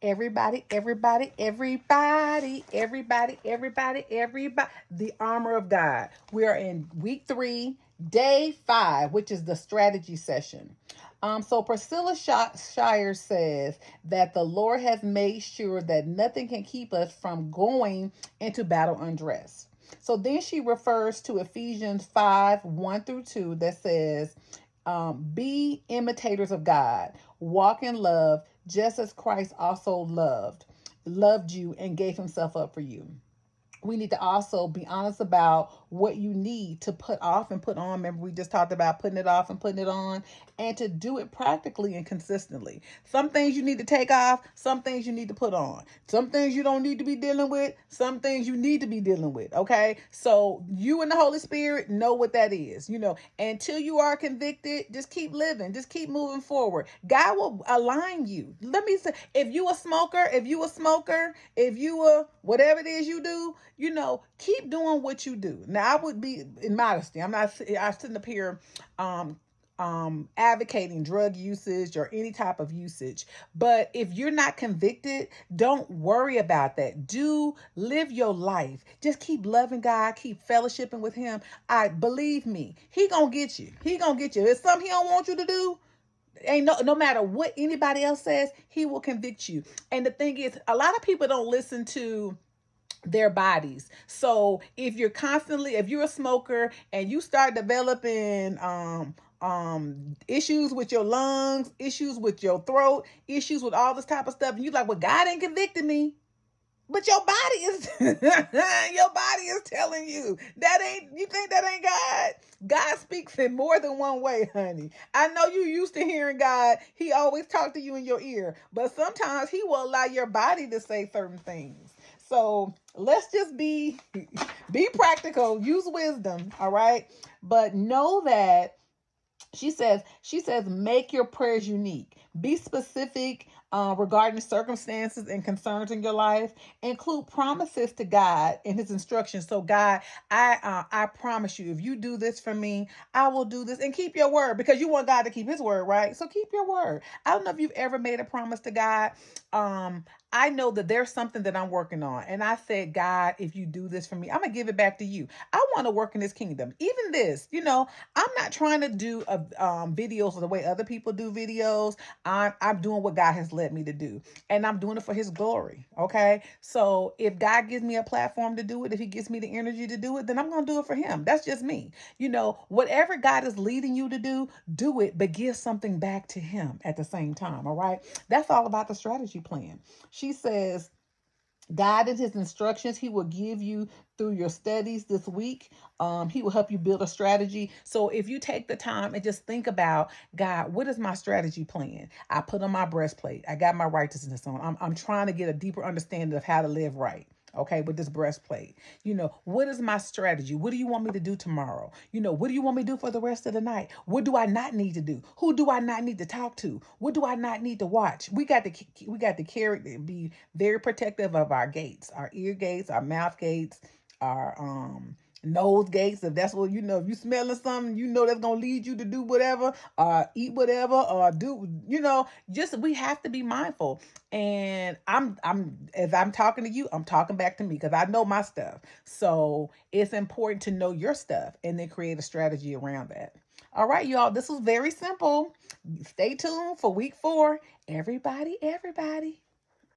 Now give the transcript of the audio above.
Everybody, everybody, everybody, everybody, everybody, everybody. The armor of God. We are in week 3, day 5, which is the strategy session. So Priscilla Shirer says that the Lord has made sure that nothing can keep us from going into battle undressed. So then she refers to Ephesians 5 1 through 2 that says, be imitators of God, walk in love, just as Christ also loved you and gave himself up for you. We need to also be honest about what you need to put off and put on. Remember, we just talked about putting it off and putting it on, and to do it practically and consistently. Some things you need to take off, some things you need to put on. Some things you don't need to be dealing with, some things you need to be dealing with. Okay. So you and the Holy Spirit know what that is. Until you are convicted, just keep living, just keep moving forward. God will align you. Let me say, if you a smoker, if you a whatever it is you do, keep doing what you do. Now, I would be in modesty. I'm sitting up here advocating drug usage or any type of usage. But if you're not convicted, don't worry about that. Do live your life. Just keep loving God, keep fellowshipping with him. I believe me, he gonna get you. He gonna get you. If something he don't want you to do, ain't no matter what anybody else says, he will convict you. And the thing is, a lot of people don't listen to their bodies. So if you're a smoker and you start developing issues with your lungs, issues with your throat, issues with all this type of stuff, and you're like, well, God ain't convicted me. But your body is your body is telling you you think that ain't God. God speaks in more than one way, honey. I know you used to hearing God. He always talk to you in your ear, but sometimes he will allow your body to say certain things. So let's just be practical, use wisdom, all right? But know that she says, make your prayers unique. Be specific regarding circumstances and concerns in your life. Include promises to God and his instructions. So God, I promise you, if you do this for me, I will do this. And keep your word, because you want God to keep his word, right? So keep your word. I don't know if you've ever made a promise to God. I know that there's something that I'm working on. And I said, God, if you do this for me, I'm going to give it back to you. I want to work in this kingdom. Even this, I'm not trying to do videos the way other people do videos. I'm doing what God has led me to do, and I'm doing it for his glory. Okay. So if God gives me a platform to do it, if he gives me the energy to do it, then I'm going to do it for him. That's just me. Whatever God is leading you to do it, but give something back to him at the same time. All right. That's all about the strategy plan. She says, God and his instructions, he will give you through your studies this week. He will help you build a strategy. So if you take the time and just think about, God, what is my strategy plan? I put on my breastplate. I got my righteousness on. I'm trying to get a deeper understanding of how to live right. Okay, with this breastplate. What is my strategy? What do you want me to do tomorrow? What do you want me to do for the rest of the night? What do I not need to do? Who do I not need to talk to? What do I not need to watch? We got to be very protective of our gates, our ear gates, our mouth gates, our nose gates. If that's what if you smelling something, that's gonna lead you to do whatever, eat whatever, or do just we have to be mindful. And as I'm talking to you, I'm talking back to me, because I know my stuff. So it's important to know your stuff and then create a strategy around that. All right, y'all, this was very simple. Stay tuned for week 4. Everybody, everybody.